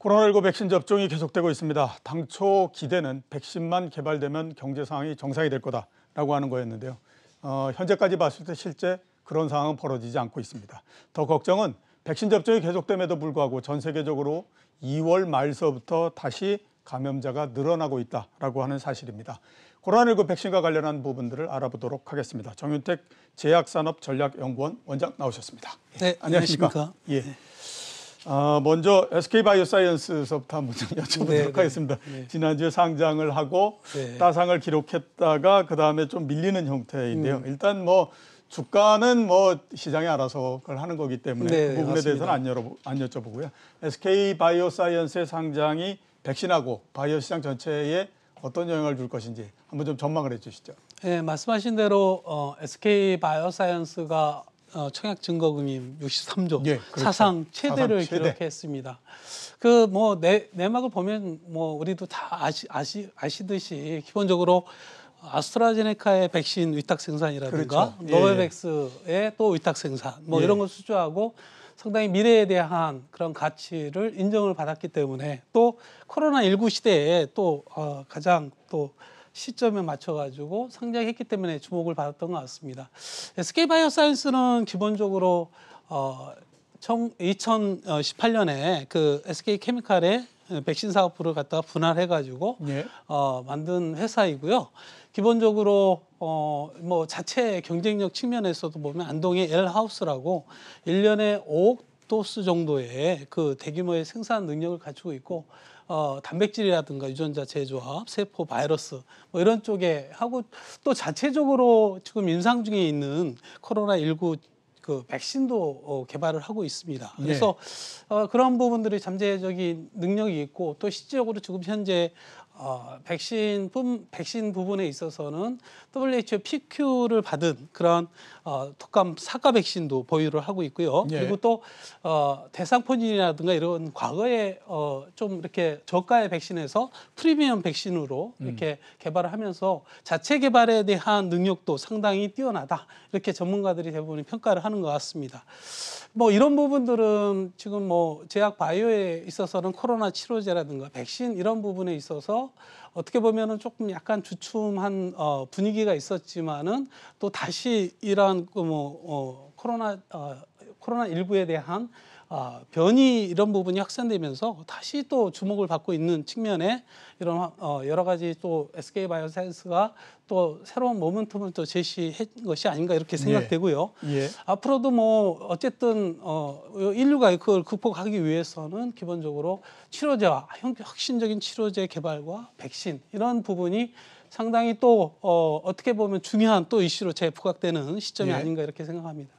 코로나19 백신 접종이 계속되고 있습니다. 당초 기대는 백신만 개발되면 경제 상황이 정상이 될 거다라고 하는 거였는데요. 현재까지 봤을 때 실제 그런 상황은 벌어지지 않고 있습니다. 더 걱정은 백신 접종이 계속됨에도 불구하고 전 세계적으로 2월 말서부터 다시 감염자가 늘어나고 있다라고 하는 사실입니다. 코로나19 백신과 관련한 부분들을 알아보도록 하겠습니다. 정윤택 제약산업전략연구원 원장 나오셨습니다. 네, 안녕하십니까. 예. 먼저 SK바이오사이언스서부터 한번 여쭤보도록 하겠습니다. 지난주에 상장을 하고 따상을 기록했다가 그다음에 좀 밀리는 형태인데요. 일단 뭐 주가는 뭐 시장이 알아서 그걸 하는 거기 때문에 그 부분에 맞습니다. 대해서는 안 여쭤보고요. SK바이오사이언스의 상장이 백신하고 바이오 시장 전체에 어떤 영향을 줄 것인지 한번 좀 전망을 해 주시죠. 네, 말씀하신 대로 SK바이오사이언스가 청약 증거금이 63조 예, 그렇죠. 사상 최대를 사상 최대. 기록했습니다. 그 뭐 내막을 보면 뭐 우리도 다 아시듯이 기본적으로 아스트라제네카의 백신 위탁 생산이라든가 그렇죠. 예, 노바백스의 또 위탁 생산 뭐 이런 걸 수주하고 상당히 미래에 대한 그런 가치를 인정을 받았기 때문에 또 코로나19 시대에 또 가장 또 시점에 맞춰가지고 상장했기 때문에 주목을 받았던 것 같습니다. SK바이오사이언스는 기본적으로 2018년에 그 SK케미칼의 백신 사업부를 갖다가 분할해가지고 만든 회사이고요. 기본적으로 뭐 자체 경쟁력 측면에서도 보면 안동의 엘하우스라고 1년에 5억 도스 정도의 그 대규모의 생산 능력을 갖추고 있고 단백질이라든가 유전자 제조합, 세포, 바이러스 뭐 이런 쪽에 하고 또 자체적으로 지금 임상 중에 있는 코로나19 그 백신도 개발을 하고 있습니다. 그래서 그런 부분들이 잠재적인 능력이 있고 또 실질적으로 지금 현재 백신 부분에 있어서는 WHO PQ를 받은 그런 독감 사과 백신도 보유를 하고 있고요. 그리고 또 대상포진이라든가 이런 과거에 좀 이렇게 저가의 백신에서 프리미엄 백신으로 이렇게 개발을 하면서 자체 개발에 대한 능력도 상당히 뛰어나다. 이렇게 전문가들이 대부분 평가를 하는 것 같습니다. 뭐 이런 부분들은 지금 뭐 제약 바이오에 있어서는 코로나 치료제라든가 백신 이런 부분에 있어서 어떻게 보면은 조금 약간 주춤한 분위기가 있었지만은 또 다시 이러한 코로나19에 대한 변이 이런 부분이 확산되면서 다시 또 주목을 받고 있는 측면에 이런 여러 가지 또 SK바이오사이언스가 또 새로운 모멘텀을 또 제시한 것이 아닌가 이렇게 생각되고요. 앞으로도 뭐 어쨌든 인류가 그걸 극복하기 위해서는 기본적으로 치료제와 혁신적인 치료제 개발과 백신 이런 부분이 상당히 또 어떻게 보면 중요한 또 이슈로 재부각되는 시점이 아닌가 이렇게 생각합니다.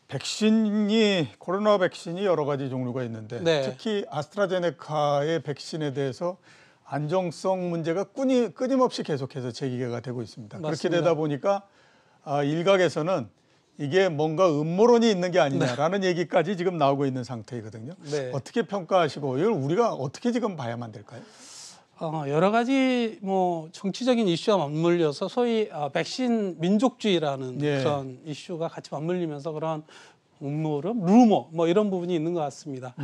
백신이 코로나 백신이 여러 가지 종류가 있는데 특히 아스트라제네카의 백신에 대해서 안정성 문제가 끊임없이 계속해서 제기가 되고 있습니다. 맞습니다. 그렇게 되다 보니까 일각에서는 이게 뭔가 음모론이 있는 게 아니냐라는 얘기까지 지금 나오고 있는 상태이거든요. 어떻게 평가하시고 이걸 우리가 어떻게 지금 봐야만 될까요? 여러 가지 뭐 정치적인 이슈와 맞물려서 소위 백신 민족주의라는 그런 이슈가 같이 맞물리면서 그런 음모론, 루머 뭐 이런 부분이 있는 것 같습니다.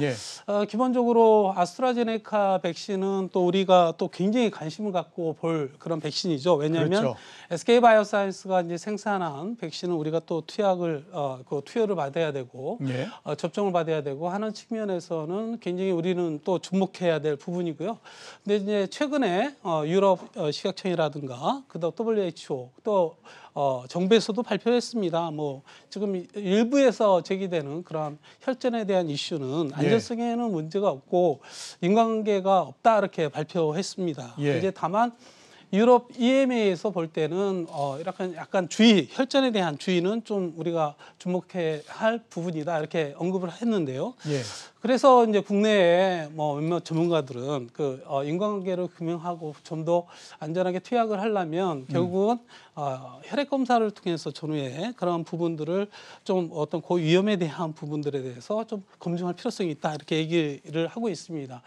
기본적으로 아스트라제네카 백신은 또 우리가 또 굉장히 관심을 갖고 볼 그런 백신이죠. 왜냐하면 SK바이오사이언스가 이제 생산한 백신은 우리가 또 투여를 받아야 되고 접종을 받아야 되고 하는 측면에서는 굉장히 우리는 또 주목해야 될 부분이고요. 근데 이제 최근에 유럽 식약청이라든가 그다음 WHO 또 정부에서도 발표했습니다. 뭐 지금 일부에서 제기되는 그런 혈전에 대한 이슈는 안전성에는 문제가 없고 인과관계가 없다 이렇게 발표했습니다. 이제 다만 유럽 EMA에서 볼 때는 약간 혈전에 대한 주의는 좀 우리가 주목해야 할 부분이다 이렇게 언급을 했는데요. 그래서 이제 국내에 뭐 몇몇 전문가들은 그 인과관계를 규명하고 좀 더 안전하게 투약을 하려면 결국은 혈액 검사를 통해서 전후에 그런 부분들을 좀 어떤 고위험에 대한 부분들에 대해서 좀 검증할 필요성이 있다 이렇게 얘기를 하고 있습니다.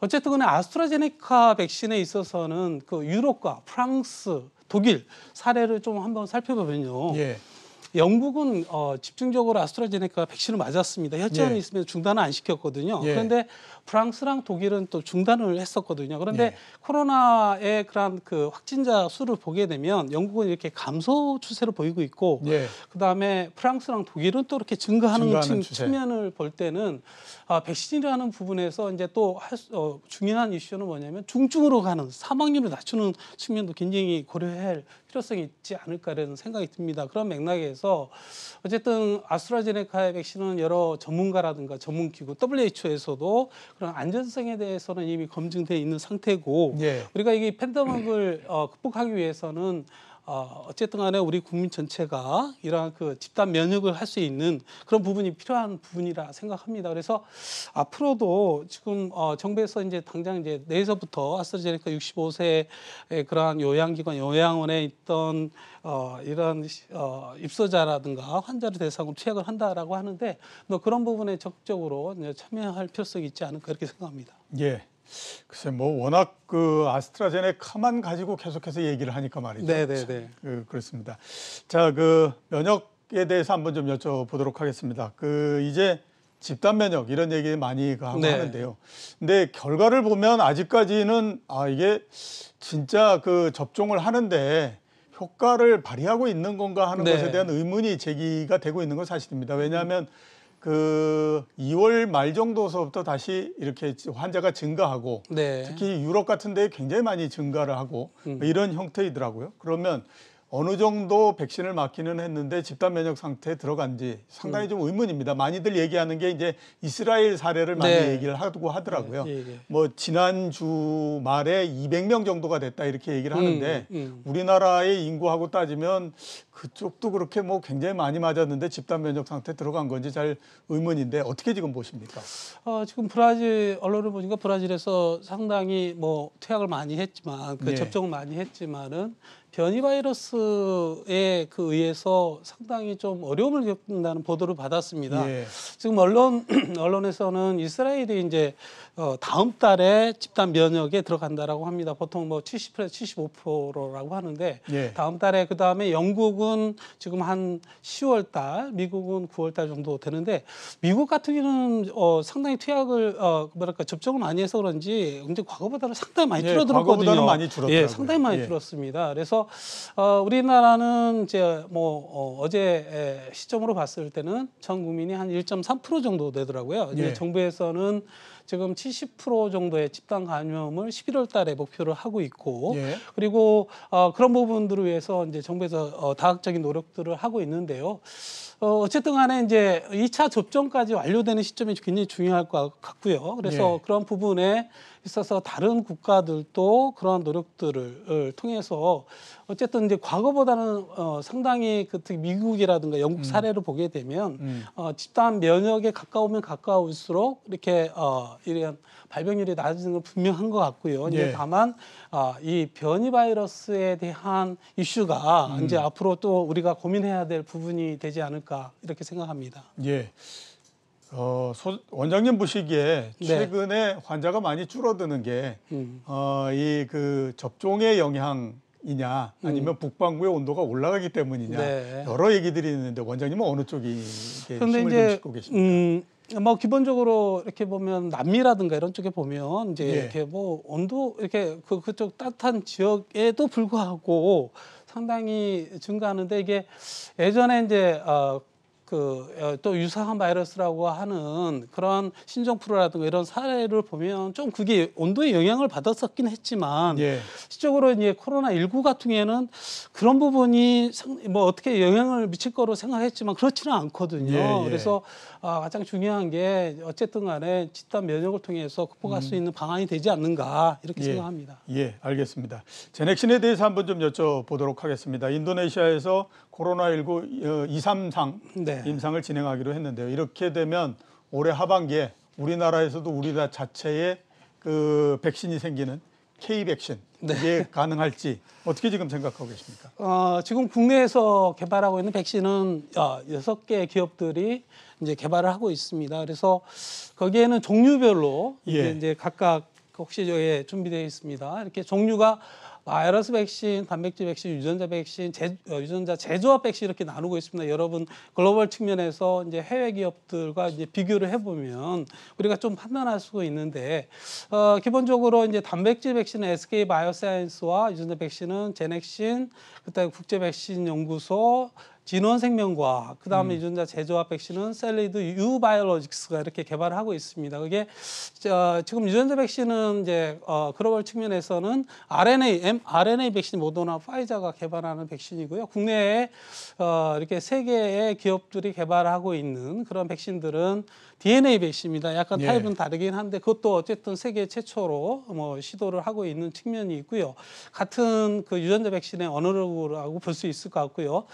어쨌든 간에 아스트라제네카 백신에 있어서는 그 유럽과 프랑스, 독일 사례를 좀 한번 살펴보면요. 영국은 집중적으로 아스트라제네카 백신을 맞았습니다. 혈전이 예. 있으면 중단을 안 시켰거든요. 예. 그런데 프랑스랑 독일은 또 중단을 했었거든요. 그런데 예. 코로나의 그런 그 확진자 수를 보게 되면 영국은 이렇게 감소 추세를 보이고 있고, 예. 그다음에 프랑스랑 독일은 또 이렇게 증가하는 추세. 측면을 볼 때는 백신이라는 부분에서 이제 또 중요한 이슈는 뭐냐면 중증으로 가는 사망률을 낮추는 측면도 굉장히 고려할 필요성이 있지 않을까라는 생각이 듭니다. 그런 맥락에서 어쨌든 아스트라제네카의 백신은 여러 전문가라든가 전문기구 WHO에서도 그런 안전성에 대해서는 이미 검증돼 있는 상태고, 예. 우리가 이 팬데믹을 극복하기 위해서는 어쨌든 간에 우리 국민 전체가 이러한 그 집단 면역을 할 수 있는 그런 부분이 필요한 부분이라 생각합니다. 그래서 앞으로도 지금 정부에서 이제 당장 이제 내일서부터 아스트라제네카 65세의 그러한 요양기관, 요양원에 있던 이런 입소자라든가 환자를 대상으로 투약을 한다라고 하는데, 그런 부분에 적극적으로 참여할 필요성이 있지 않을까 이렇게 생각합니다. 예. 글쎄 뭐 워낙 그 아스트라제네카만 가지고 계속해서 얘기를 하니까 말이죠. 네네네. 그렇습니다. 자, 그 면역에 대해서 한번 좀 여쭤보도록 하겠습니다. 그 이제 집단 면역 이런 얘기 많이 하고 네. 하는데요. 근데 결과를 보면 아직까지는 이게 진짜 그 접종을 하는데 효과를 발휘하고 있는 건가 하는 네. 것에 대한 의문이 제기가 되고 있는 건 사실입니다. 왜냐하면 그 2월 말 정도서부터 다시 이렇게 환자가 증가하고, 네. 특히 유럽 같은 데 굉장히 많이 증가를 하고 이런 형태이더라고요. 그러면 어느 정도 백신을 맞기는 했는데 집단 면역 상태에 들어간지 상당히 좀 의문입니다. 많이들 얘기하는 게 이제 이스라엘 사례를 많이 네. 얘기를 하고 하더라고요. 네, 예. 뭐 지난주 말에 200명 정도가 됐다 이렇게 얘기를 하는데 우리나라의 인구하고 따지면 그쪽도 그렇게 뭐 굉장히 많이 맞았는데 집단 면역 상태에 들어간 건지 잘 의문인데 어떻게 지금 보십니까? 지금 브라질 언론을 보니까 브라질에서 상당히 뭐 투약을 많이 했지만 예. 접종을 많이 했지만은 변이 바이러스에 의해서 상당히 좀 어려움을 겪는다는 보도를 받았습니다. 예. 지금 언론에서는 이스라엘이 이제 다음 달에 집단 면역에 들어간다라고 합니다. 보통 뭐 70%, 75%라고 하는데 예. 다음 달에, 그 다음에 영국은 지금 한 10월 달, 미국은 9월 달 정도 되는데, 미국 같은 경우는 상당히 투약을 접종을 많이 해서 그런지 굉장히 과거보다는 상당히 많이 예, 줄어들었거든요. 과거보다는 많이 줄었더라고요. 예, 상당히 많이 예. 줄었습니다. 그래서 우리나라는 이제 어제 시점으로 봤을 때는 전 국민이 한 1.3% 정도 되더라고요. 이제 예. 정부에서는 지금 70% 정도의 집단 감염을 11월 달에 목표를 하고 있고, 예. 그리고 그런 부분들을 위해서 이제 정부에서 다각적인 노력들을 하고 있는데요. 어쨌든 간에 이제 2차 접종까지 완료되는 시점이 굉장히 중요할 것 같고요. 그래서 예. 그런 부분에 있어서 다른 국가들도 그러한 노력들을 통해서 어쨌든 이제 과거보다는 상당히 특히 미국이라든가 영국 사례를 보게 되면 집단 면역에 가까우면 가까울수록 이렇게 이런 발병률이 낮은 건 분명한 것 같고요. 이제 예. 다만 이 변이 바이러스에 대한 이슈가 이제 앞으로 또 우리가 고민해야 될 부분이 되지 않을까 이렇게 생각합니다. 예. 원장님 보시기에 네. 최근에 환자가 많이 줄어드는 게 이 그 접종의 영향이냐 아니면 북반구의 온도가 올라가기 때문이냐, 네. 여러 얘기들이 있는데 원장님은 어느 쪽이 이게 그런데 힘을 좀 이제 싣고 계십니까? 뭐 기본적으로 이렇게 보면 남미라든가 이런 쪽에 보면 이제 예. 이렇게 뭐 온도 이렇게 그쪽 따뜻한 지역에도 불구하고 상당히 증가하는데, 이게 예전에 이제 또 유사한 바이러스라고 하는 그런 신종플루라든가 이런 사례를 보면 좀 그게 온도에 영향을 받았었긴 했지만, 예. 실적으로 이제 코로나19 같은 경우에는 그런 부분이 뭐 어떻게 영향을 미칠 거로 생각했지만 그렇지는 않거든요. 예, 예. 그래서 가장 중요한 게 어쨌든 간에 집단 면역을 통해서 극복할 수 있는 방안이 되지 않는가 이렇게 생각합니다. 예, 알겠습니다. 제넥신에 대해서 한번 좀 여쭤보도록 하겠습니다. 인도네시아에서 코로나19 2, 3상 네. 임상을 진행하기로 했는데요. 이렇게 되면 올해 하반기에 우리나라에서도 우리나라 자체의 그 백신이 생기는 K-백신, 이게 가능할지 어떻게 지금 생각하고 계십니까? 지금 국내에서 개발하고 있는 백신은 6개 기업들이 이제 개발을 하고 있습니다. 그래서 거기에는 종류별로 예. 이제 각각 혹시 저에 준비되어 있습니다. 이렇게 종류가 바이러스 백신, 단백질 백신, 유전자 백신, 유전자 제조합 백신 이렇게 나누고 있습니다. 여러분 글로벌 측면에서 이제 해외 기업들과 이제 비교를 해보면 우리가 좀 판단할 수가 있는데 기본적으로 이제 단백질 백신은 SK 바이오사이언스와 유전자 백신은 제넥신, 그다음에 국제 백신 연구소, 진원생명과학, 그다음에 유전자 제조합 백신은 셀리드 유바이오로직스가 이렇게 개발을 하고 있습니다. 그게 지금 유전자 백신은 이제 글로벌 측면에서는 mRNA 백신 모더나 파이자가 개발하는 백신이고요. 국내에 이렇게 세 개의 기업들이 개발하고 있는 그런 백신들은 DNA 백신입니다. 약간 예. 타입은 다르긴 한데 그것도 어쨌든 세계 최초로 뭐 시도를 하고 있는 측면이 있고요. 같은 그 유전자 백신의 어느라고 볼 수 있을 것 같고요.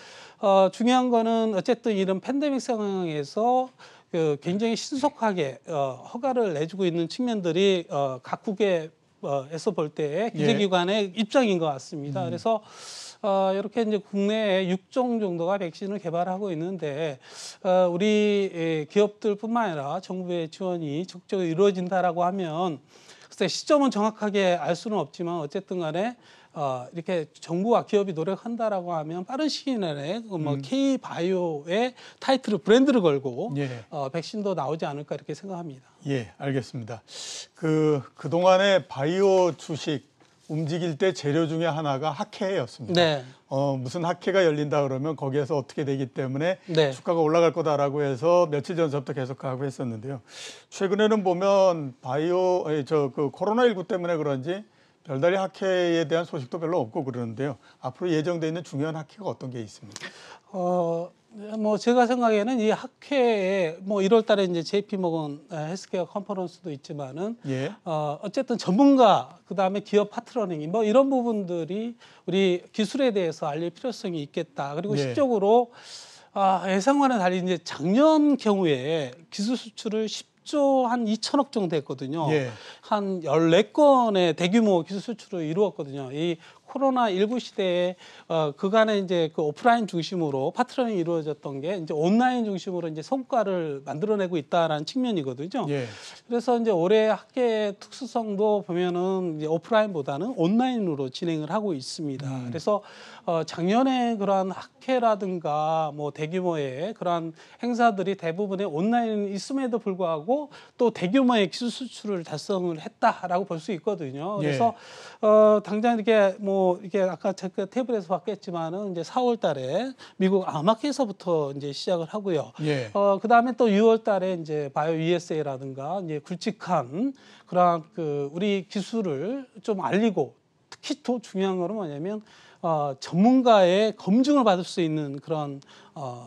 중요한 거는 어쨌든 이런 팬데믹 상황에서 굉장히 신속하게 허가를 내주고 있는 측면들이 각국에서 볼 때 규제기관의 입장인 것 같습니다. 그래서 이렇게 이제 국내에 6종 정도가 백신을 개발하고 있는데 우리 기업들뿐만 아니라 정부의 지원이 적극적으로 이루어진다라고 하면 글쎄 시점은 정확하게 알 수는 없지만 어쨌든 간에 이렇게 정부와 기업이 노력한다라고 하면 빠른 시기 내에 뭐 K-바이오의 타이틀을 브랜드를 걸고 백신도 나오지 않을까 이렇게 생각합니다. 예, 알겠습니다. 그동안의 바이오 주식 움직일 때 재료 중에 하나가 학회였습니다. 네. 무슨 학회가 열린다 그러면 거기에서 어떻게 되기 때문에 네. 주가가 올라갈 거다라고 해서 며칠 전부터 계속 하고 했었는데요. 최근에는 보면 코로나19 때문에 그런지 별다른 학회에 대한 소식도 별로 없고 그러는데요. 앞으로 예정돼 있는 중요한 학회가 어떤 게 있습니까? 뭐 제가 생각에는 이 학회에 뭐 1월 달에 이제 JP 모건 헬스케어 컨퍼런스도 있지만은 어쨌든 전문가 그다음에 기업 파트너링 뭐 이런 부분들이 우리 기술에 대해서 알릴 필요성이 있겠다. 그리고 실적으로 예상과는 달리 이제 작년 경우에 기술 수출을 10조 한 2천억 정도 했거든요. 한 14건의 대규모 기술 수출을 이루었거든요. 이 코로나19 시대에 그간에 이제 그 오프라인 중심으로 파트너링이 이루어졌던 게 이제 온라인 중심으로 이제 성과를 만들어내고 있다라는 측면이거든요. 그래서 이제 올해 학계의 특수성도 보면은 이제 오프라인보다는 온라인으로 진행을 하고 있습니다. 그래서 작년에 그러한 학회라든가 뭐 대규모의 그러한 행사들이 대부분의 온라인 있음에도 불구하고 또 대규모의 기술 수출을 달성을 했다라고 볼 수 있거든요. 그래서 당장 이렇게 이게 아까 제가 테이블에서 봤겠지만은 이제 4월달에 미국 암학회에서부터 이제 시작을 하고요. 그 다음에 또 6월달에 이제 바이오 USA라든가 이제 굵직한 그런 우리 기술을 좀 알리고 특히 더 중요한 거는 뭐냐면 전문가의 검증을 받을 수 있는 그런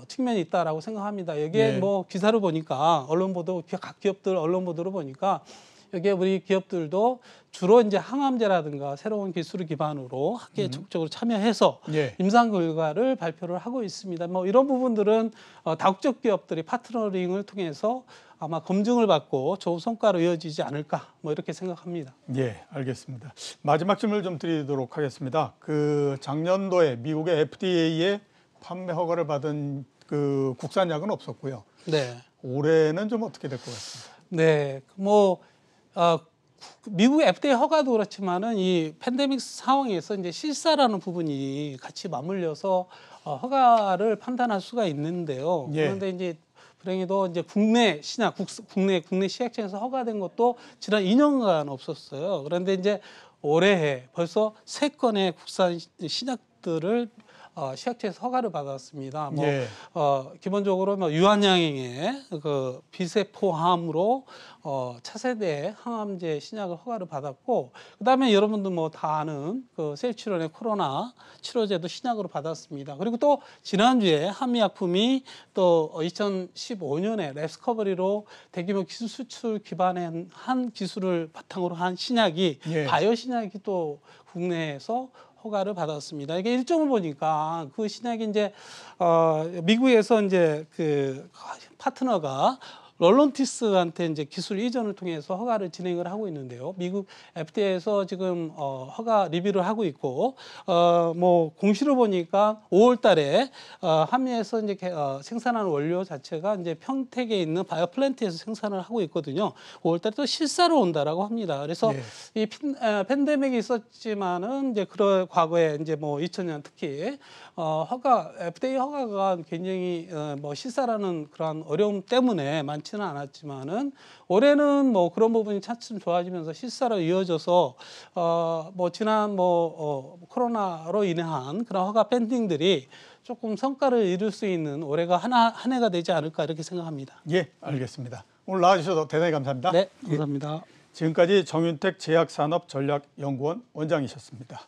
측면이 있다라고 생각합니다. 여기에 뭐 기사를 보니까 언론 보도 각 기업들 언론 보도를 보니까 여기에 우리 기업들도 주로 이제 항암제라든가 새로운 기술을 기반으로 학계에 적극적으로 참여해서 임상 결과를 발표를 하고 있습니다. 뭐 이런 부분들은 다국적 기업들이 파트너링을 통해서 아마 검증을 받고 좋은 성과로 이어지지 않을까 뭐 이렇게 생각합니다. 예, 알겠습니다. 마지막 질문을 좀 드리도록 하겠습니다. 작년도에 미국의 FDA에 판매 허가를 받은 국산약은 없었고요. 올해는 좀 어떻게 될 것 같습니다. 네, 미국 FDA 허가도 그렇지만은 이 팬데믹 상황에서 이제 실사라는 부분이 같이 맞물려서 허가를 판단할 수가 있는데요. 그런데 이제 불행히도 이제 국내 신약, 국내 시약청에서 허가된 것도 지난 2년간 없었어요. 그런데 이제 올해 벌써 3건의 국산 신약들을 시약청에서 허가를 받았습니다. 기본적으로 유한양행의 비세포함으로 차세대 항암제 신약을 허가를 받았고, 그다음에 여러분들 다 아는 셀치론의 코로나 치료제도 신약으로 받았습니다. 그리고 또 지난주에 한미약품이 또 2015년에 랩스커버리로 대규모 기술 수출 기반의 한 기술을 바탕으로 한 신약이 바이오 신약이 또 국내에서 허가를 받았습니다. 이게 일정을 보니까 그 신약이 이제 미국에서 이제 파트너가 롤런티스한테 이제 기술 이전을 통해서 허가를 진행을 하고 있는데요. 미국 FDA에서 지금 허가 리뷰를 하고 있고 뭐 공시로 보니까 5월달에 한미에서 이제 생산하는 원료 자체가 이제 평택에 있는 바이오 플랜트에서 생산을 하고 있거든요. 5월달에 또 실사로 온다라고 합니다. 그래서 이 팬데믹이 있었지만은 이제 그런 과거에 이제 뭐 2000년 특히 FDA 허가가 굉장히 뭐 실사라는 그런 어려움 때문에 많지는 않았지만은 올해는 뭐 그런 부분이 차츰 좋아지면서 실사로 이어져서 뭐 지난 코로나로 인한 그런 허가 펜딩들이 조금 성과를 이룰 수 있는 올해가 한 해가 되지 않을까 이렇게 생각합니다. 예, 알겠습니다. 오늘 나와주셔서 대단히 감사합니다. 네, 감사합니다. 지금까지 정윤택 제약산업전략연구원 원장이셨습니다.